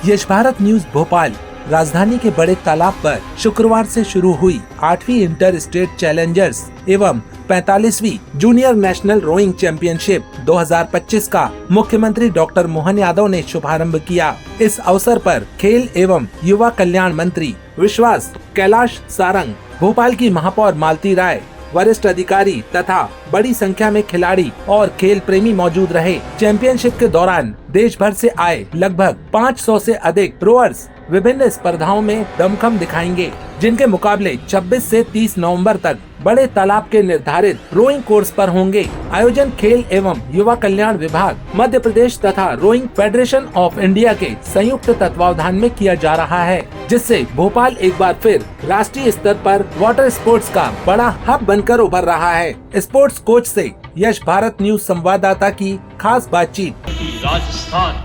यश Bharat news Bhopal राजधानी के बड़े तालाब पर शुक्रवार से शुरू हुई 8वीं इंटर स्टेट चैलेंजर्स एवं 45वीं जूनियर नेशनल रोइंग चैंपियनशिप 2025 का मुख्यमंत्री डॉक्टर मोहन यादव ने शुभारंभ किया। इस अवसर पर खेल एवं युवा कल्याण मंत्री विश्वास कैलाश सारंग, भोपाल की महापौर मालती राय, वरिष्ठ अधिकारी तथा बड़ी संख्या में खिलाड़ी और खेल प्रेमी मौजूद रहे। चैंपियनशिप के दौरान देश भर से आए लगभग 500 से अधिक रोअर्स विभिन्न स्पर्धाओं में दमखम दिखाएंगे, जिनके मुकाबले 26 से 30 नवंबर तक बड़े तालाब के निर्धारित रोइंग कोर्स पर होंगे। आयोजन खेल एवं युवा कल्याण विभाग, मध्य प्रदेश तथा रोइंग फेडरेशन ऑफ इंडिया के संयुक्त तत्वावधान में किया जा रहा है, जिससे भोपाल एक बार फिर राष्ट्रीय स्तर पर वाटर स्पोर्ट्स का बड़ा हब बनकर उभर रहा है। स्पोर्ट्स कोच से यश भारत न्यूज संवाददाता की खास बातचीत। राजस्थान,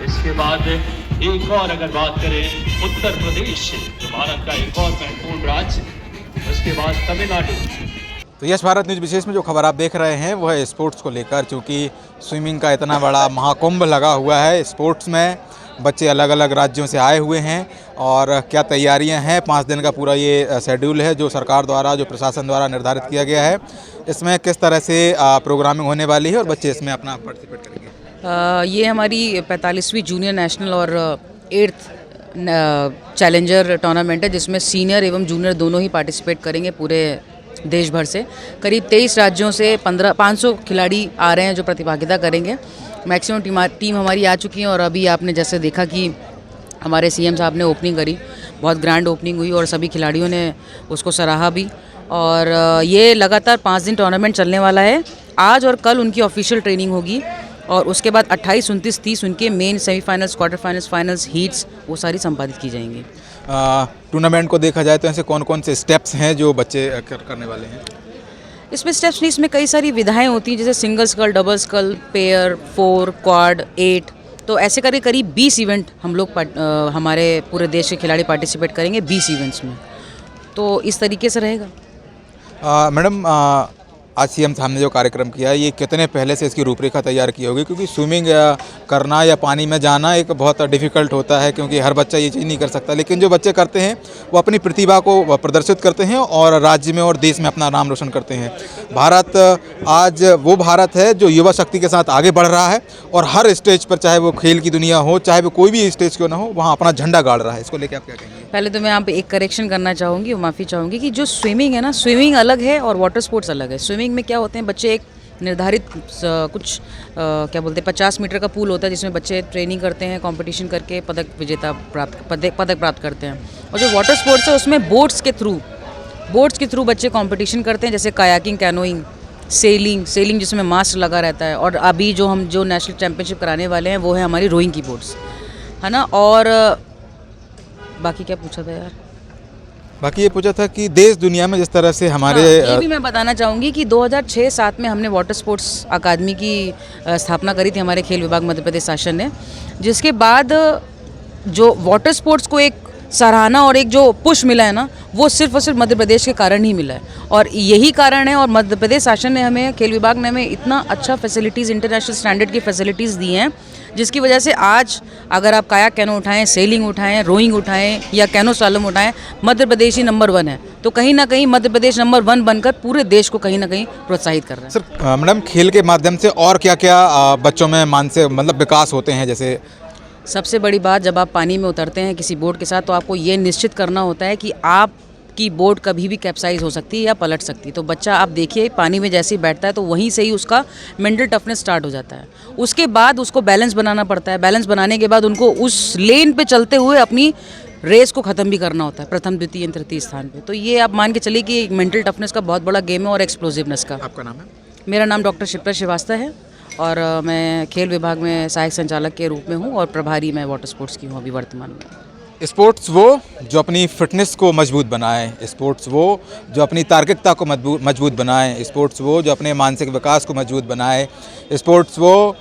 इसके बाद एक और अगर बात करें उत्तर प्रदेश से, जो भारत का एक और महत्वपूर्ण राज्य, उसके बाद तमिलनाडु। तो यश भारत न्यूज विशेष में जो खबर आप देख रहे हैं वो है स्पोर्ट्स को लेकर, क्योंकि स्विमिंग का इतना बड़ा महाकुंभ लगा हुआ है। स्पोर्ट्स में बच्चे अलग अलग राज्यों से आए हुए हैं और क्या तैयारियां हैं। 5 दिन का पूरा ये शेड्यूल है जो सरकार द्वारा, जो प्रशासन द्वारा निर्धारित किया गया है। इसमें किस तरह से प्रोग्रामिंग होने वाली है और बच्चे इसमें अपना पार्टिसिपेट करेंगे। ये हमारी 45वीं जूनियर नेशनल और 8th चैलेंजर टूर्नामेंट है, जिसमें सीनियर एवं जूनियर दोनों ही पार्टिसिपेट करेंगे पूरे देश भर से। करीब 23 राज्यों से 500 खिलाड़ी आ रहे हैं जो प्रतिभागिता करेंगे। मैक्सिमम टीम हमारी आ चुकी है और अभी आपने जैसे देखा कि हमारे सीएम साहब ने ओपनिंग करी, बहुत ग्रैंड ओपनिंग हुई और सभी खिलाड़ियों ने उसको सराहा भी। और ये लगातार 5 दिन टूर्नामेंट चलने वाला है। आज और कल उनकी ऑफिशियल ट्रेनिंग होगी और उसके बाद 28, 29, 30 उनके main semifinals, quarter finals, finals, heats वो सारी संपादित की जाएंगी। टूर्नामेंट को देखा जाए तो ऐसे कौन कौन से स्टेप्स हैं जो बच्चे करने वाले हैं? इसमें स्टेप्स नहीं, इसमें कई सारी विधाएं होती हैं, जैसे single scull, double scull, pair, 4, quad, 8। तो ऐसे करके करीब 20 इवेंट हम लोग हमारे पूरे देश के खिलाड़ी पार्टिसिपेट करेंगे 20 इवेंट्स में। तो इस तरीके से रहेगा। मैडम, आज सीएम साहब ने जो कार्यक्रम किया है, ये कितने पहले से इसकी रूपरेखा तैयार की होगी? क्योंकि स्विमिंग करना या पानी में जाना एक बहुत डिफ़िकल्ट होता है, क्योंकि हर बच्चा ये चीज़ नहीं कर सकता। लेकिन जो बच्चे करते हैं वो अपनी प्रतिभा को प्रदर्शित करते हैं और राज्य में और देश में अपना नाम रोशन करते हैं। भारत आज वो भारत है जो युवा शक्ति के साथ आगे बढ़ रहा है और हर स्टेज पर, चाहे वो खेल की दुनिया हो, चाहे वो कोई भी स्टेज क्यों ना हो, वहाँ अपना झंडा गाड़ रहा है। इसको लेकर आप क्या कहेंगे? पहले तो मैं यहाँ पे एक करेक्शन करना चाहूँगी, माफ़ी चाहूँगी कि जो स्विमिंग है ना, स्विमिंग अलग है और वाटर स्पोर्ट्स अलग है। स्विमिंग में क्या होते हैं, बच्चे एक निर्धारित कुछ क्या बोलते हैं 50 मीटर का पूल होता है, जिसमें बच्चे ट्रेनिंग करते हैं, कंपटीशन करके पदक प्राप्त करते हैं। और जो वाटर स्पोर्ट्स है उसमें बोट्स के थ्रू बच्चे कंपटीशन करते हैं, जैसे कायाकिंग, कैनोइंग, सेलिंग जिसमें मास्ट लगा रहता है। और अभी जो नेशनल चैंपियनशिप कराने वाले हैं वो है हमारी रोइंग की बोट्स, है ना। और बाकी क्या पूछा था यार? बाकी ये पूछा था कि देश दुनिया में जिस तरह से हमारे ये भी मैं बताना चाहूँगी कि 2006-07 में हमने वाटर स्पोर्ट्स अकादमी की स्थापना करी थी हमारे खेल विभाग मध्य प्रदेश शासन ने, जिसके बाद जो वाटर स्पोर्ट्स को एक सराहना और एक जो पुश मिला है ना, वो सिर्फ और सिर्फ मध्य प्रदेश के कारण ही मिला है। और यही कारण है, और मध्य प्रदेश शासन ने हमें, खेल विभाग ने हमें इतना अच्छा फैसिलिटीज़, इंटरनेशनल स्टैंडर्ड की फैसिलिटीज़ दी हैं, जिसकी वजह से आज अगर आप काया कैनो उठाएं, सेलिंग उठाएं, रोइंग उठाएं या कैनो स्लालम उठाएं, मध्य प्रदेश ही नंबर 1 है। तो कहीं ना कहीं मध्य प्रदेश नंबर 1 बनकर पूरे देश को कहीं ना कहीं प्रोत्साहित कर रहा है। सर, मैडम, खेल के माध्यम से और क्या क्या बच्चों में मानसिक विकास होते हैं? जैसे सबसे बड़ी बात, जब आप पानी में उतरते हैं किसी बोट के साथ, तो आपको ये निश्चित करना होता है कि आपकी बोट कभी भी कैप्साइज हो सकती है या पलट सकती है। तो बच्चा, आप देखिए, पानी में जैसे ही बैठता है तो वहीं से ही उसका मेंटल टफनेस स्टार्ट हो जाता है। उसके बाद उसको बैलेंस बनाना पड़ता है। बैलेंस बनाने के बाद उनको उस लेन पे चलते हुए अपनी रेस को ख़त्म भी करना होता है, प्रथम, द्वितीय, तृतीय स्थान पे। तो ये आप मान के चलिए कि मेंटल टफनेस का बहुत बड़ा गेम है और एक्सप्लोजिवनेस का। आपका नाम है? मेरा नाम डॉक्टर शिप्रा श्रीवास्तव है और मैं खेल विभाग में सहायक संचालक के रूप में हूँ और प्रभारी मैं वाटर स्पोर्ट्स की हूँ अभी वर्तमान में। स्पोर्ट्स वो जो अपनी फिटनेस को मजबूत बनाए, स्पोर्ट्स वो जो अपनी तार्किकता को मजबूत बनाए, स्पोर्ट्स वो जो अपने मानसिक विकास को मजबूत बनाए, स्पोर्ट्स वो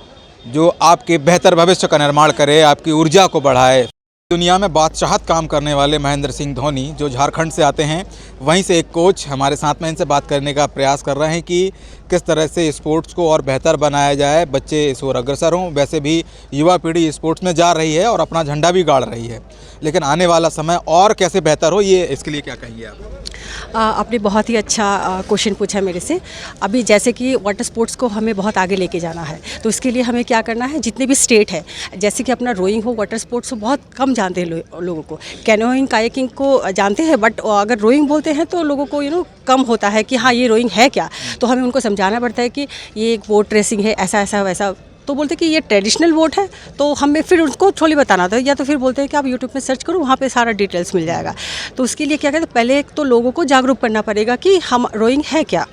जो आपके बेहतर भविष्य का निर्माण करे, आपकी ऊर्जा को बढ़ाए। दुनिया में बादशाहत काम करने वाले महेंद्र सिंह धोनी जो झारखंड से आते हैं, वहीं से एक कोच हमारे साथ में इनसे बात करने का प्रयास कर रहे हैं कि किस तरह से स्पोर्ट्स को और बेहतर बनाया जाए, बच्चे इस ओर अग्रसर हों। वैसे भी युवा पीढ़ी स्पोर्ट्स में जा रही है और अपना झंडा भी गाड़ रही है, लेकिन आने वाला समय और कैसे बेहतर हो, ये इसके लिए क्या कहेंगे आप? आपने बहुत ही अच्छा क्वेश्चन पूछा मेरे से। अभी जैसे कि वाटर स्पोर्ट्स को हमें बहुत आगे लेके जाना है, तो इसके लिए हमें क्या करना है, जितने भी स्टेट है, जैसे कि अपना रोइंग हो, वाटर स्पोर्ट्स हो, बहुत कम जानते हैं लोगों को। कैनोइंग, कायाकिंग को जानते हैं, बट अगर रोइंग बोलते हैं तो लोगों को कम होता है कि हाँ ये रोइंग है क्या। तो हमें उनको समझाना पड़ता है कि ये एक बोट रेसिंग है, ऐसा ऐसा वैसा। तो बोलते हैं कि ये ट्रेडिशनल बोट है, तो हमें फिर उनको थोड़ी बताना होता है, या तो फिर बोलते हैं कि आप यूट्यूब में सर्च करो, वहाँ पे सारा डिटेल्स मिल जाएगा। तो उसके लिए क्या कहते हैं, पहले तो लोगों को जागरूक करना पड़ेगा कि हम रोइंग है क्या।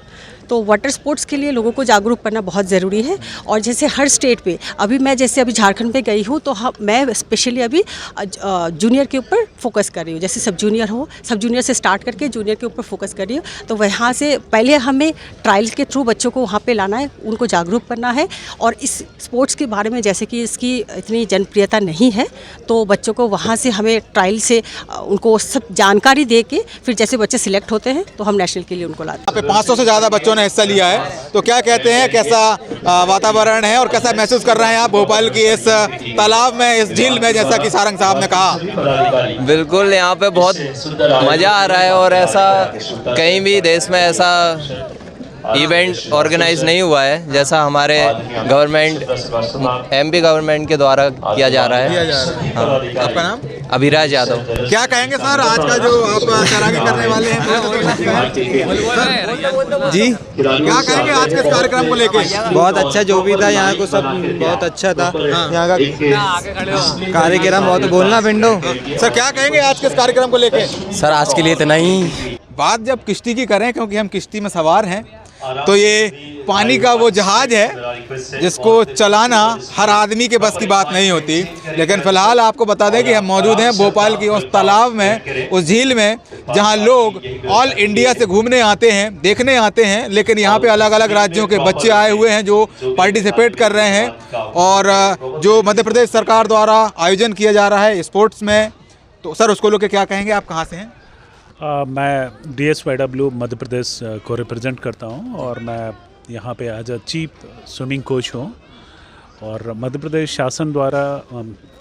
तो वाटर स्पोर्ट्स के लिए लोगों को जागरूक करना बहुत ज़रूरी है। और जैसे हर स्टेट पे, अभी मैं जैसे अभी झारखंड पे गई हूँ, तो मैं स्पेशली अभी जूनियर के ऊपर फोकस कर रही हूँ। जैसे सब जूनियर हो, सब जूनियर से स्टार्ट करके जूनियर के ऊपर फोकस कर रही हूँ। तो वहाँ से पहले हमें ट्रायल्स के थ्रू बच्चों को वहाँ पे लाना है, उनको जागरूक करना है। और इस स्पोर्ट्स के बारे में जैसे कि इसकी इतनी जनप्रियता नहीं है, तो बच्चों को वहाँ से हमें ट्रायल से उनको सब जानकारी दे के फिर जैसे बच्चे सिलेक्ट होते हैं तो हम नेशनल के लिए उनको लाते हैं। यहाँ पे 500 से ज़्यादा बच्चों ने हिस्सा लिया है, तो क्या कहते हैं, कैसा वातावरण है और कैसा महसूस कर रहे हैं आप भोपाल की इस तालाब में, इस झील में, जैसा कि सारंग साहब ने कहा? बिल्कुल, यहाँ पे बहुत मज़ा आ रहा है और ऐसा कहीं भी देश में ऐसा इवेंट ऑर्गेनाइज नहीं हुआ है जैसा हमारे गवर्नमेंट, एमपी गवर्नमेंट के द्वारा किया जा रहा है। हाँ। आपका नाम? अभिराज यादव। क्या कहेंगे सर, आज का जो आप तैराकी करने वाले हैं जी, क्या कहेंगे आज के इस कार्यक्रम को लेके? बहुत अच्छा जो भी था यहाँ को, सब बहुत अच्छा था। यहाँ का कार्यक्रम बहुत। बोलना विंडो सर, क्या कहेंगे आज के इस कार्यक्रम को लेके? सर, आज के लिए इतना ही। बात जब किश्ती की करें, क्योंकि हम किश्ती में सवार हैं, तो ये पानी का वो जहाज है जिसको चलाना हर आदमी के बस की बात नहीं होती। लेकिन फ़िलहाल आपको बता दें कि हम मौजूद हैं भोपाल की उस तालाब में, उस झील में, जहां लोग ऑल इंडिया से घूमने आते हैं, देखने आते हैं। लेकिन यहाँ पे अलग अलग राज्यों के बच्चे आए हुए हैं जो पार्टिसिपेट कर रहे हैं, और जो मध्य प्रदेश सरकार द्वारा आयोजन किया जा रहा है स्पोर्ट्स में। तो सर, उसको लोग क्या कहेंगे? आप कहाँ से हैं? मैं DSYW मध्य प्रदेश को रिप्रेजेंट करता हूं और मैं यहाँ पे as a chief swimming coach हूँ। और मध्य प्रदेश शासन द्वारा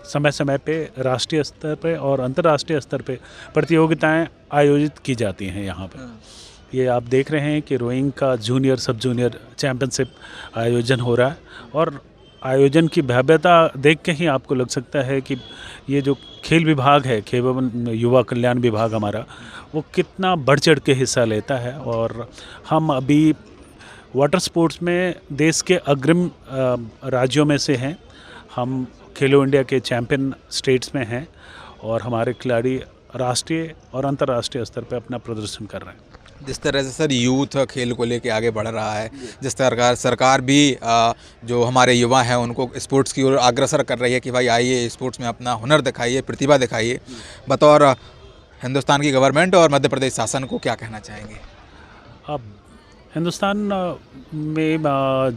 समय समय पे राष्ट्रीय स्तर पे और अंतर्राष्ट्रीय स्तर पे प्रतियोगिताएं आयोजित की जाती हैं यहाँ पे। ये आप देख रहे हैं कि रोइंग का जूनियर, सब जूनियर चैम्पियनशिप आयोजन हो रहा है, और आयोजन की भव्यता देख के ही आपको लग सकता है कि ये जो खेल विभाग है, खेल एवं युवा कल्याण विभाग हमारा, वो कितना बढ़ चढ़ के हिस्सा लेता है। और हम अभी वाटर स्पोर्ट्स में देश के अग्रिम राज्यों में से हैं। हम खेलो इंडिया के चैंपियन स्टेट्स में हैं और हमारे खिलाड़ी राष्ट्रीय और अंतर्राष्ट्रीय स्तर पर अपना प्रदर्शन कर रहे हैं। जिस तरह से सर यूथ खेल को लेके आगे बढ़ रहा है, जिस तरह सरकार भी जो हमारे युवा हैं उनको स्पोर्ट्स की ओर अग्रसर कर रही है कि भाई आइए स्पोर्ट्स में अपना हुनर दिखाइए, प्रतिभा दिखाइए, बतौर हिंदुस्तान की गवर्नमेंट और मध्य प्रदेश शासन को क्या कहना चाहेंगे? अब हिंदुस्तान में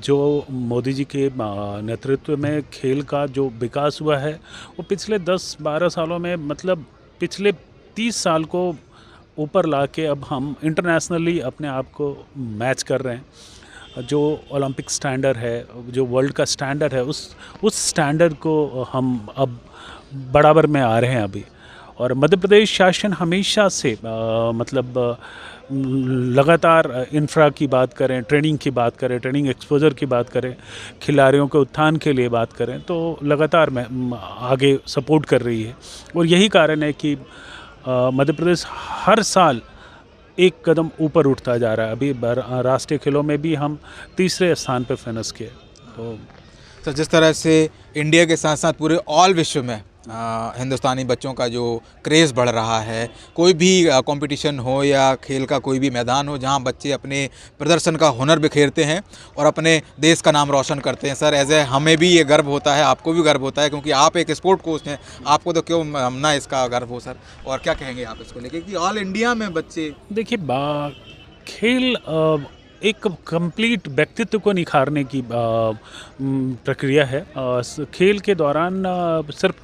जो मोदी जी के नेतृत्व में खेल का जो विकास हुआ है, वो पिछले 10-12 सालों में, मतलब पिछले 30 साल को ऊपर ला के अब हम इंटरनेशनली अपने आप को मैच कर रहे हैं। जो ओलंपिक स्टैंडर्ड है, जो वर्ल्ड का स्टैंडर्ड है, उस स्टैंडर्ड को हम अब बराबर में आ रहे हैं अभी। और मध्य प्रदेश शासन हमेशा से मतलब लगातार इंफ्रा की बात करें, ट्रेनिंग की बात करें, ट्रेनिंग एक्सपोजर की बात करें, खिलाड़ियों के उत्थान के लिए बात करें, तो लगातार आगे सपोर्ट कर रही है। और यही कारण है कि मध्य प्रदेश हर साल एक कदम ऊपर उठता जा रहा है। अभी राष्ट्रीय खेलों में भी हम 3रे स्थान पर फिनिश किए। तो जिस तरह से इंडिया के साथ साथ पूरे ऑल विश्व में हिंदुस्तानी बच्चों का जो क्रेज़ बढ़ रहा है, कोई भी कंपटीशन हो या खेल का कोई भी मैदान हो जहां बच्चे अपने प्रदर्शन का हुनर बिखेरते हैं और अपने देश का नाम रोशन करते हैं। सर, एज हमें भी ये गर्व होता है, आपको भी गर्व होता है, क्योंकि आप एक स्पोर्ट कोच हैं, आपको तो क्यों ना इसका गर्व हो सर। और क्या कहेंगे आप इसको लेके कि ऑल इंडिया में बच्चे? देखिए, खेल एक कंप्लीट व्यक्तित्व को निखारने की प्रक्रिया है। खेल के दौरान सिर्फ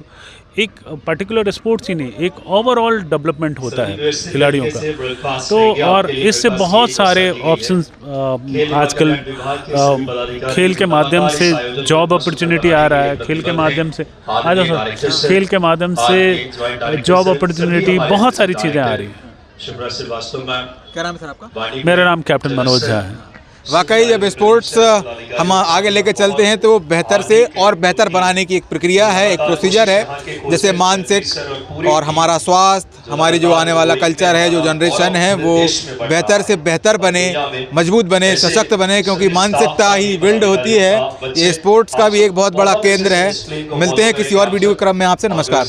एक पर्टिकुलर स्पोर्ट्स ही नहीं, एक ओवरऑल डेवलपमेंट होता है खिलाड़ियों का। तो और इससे बहुत सारे ऑप्शंस आजकल खेल के माध्यम से जॉब अपॉर्चुनिटी आ रहा है, खेल के माध्यम से आ जाओ सर, खेल के माध्यम से जॉब अपॉर्चुनिटी, बहुत सारी चीज़ें आ रही हैं। क्या नाम है सर आपका? मेरा नाम कैप्टन मनोज झा है। वाकई जब स्पोर्ट्स हम आगे लेके चलते हैं तो वो बेहतर से और बेहतर बनाने की एक प्रक्रिया है, एक प्रोसीजर है। जैसे मानसिक और हमारा स्वास्थ्य, हमारी जो आने वाला कल्चर है, जो जनरेशन है, वो बेहतर से बेहतर बने, मजबूत बने, सशक्त बने, क्योंकि मानसिकता ही बिल्ड होती है। ये स्पोर्ट्स का भी एक बहुत बड़ा केंद्र है। मिलते हैं किसी और वीडियो क्रम में आपसे। नमस्कार।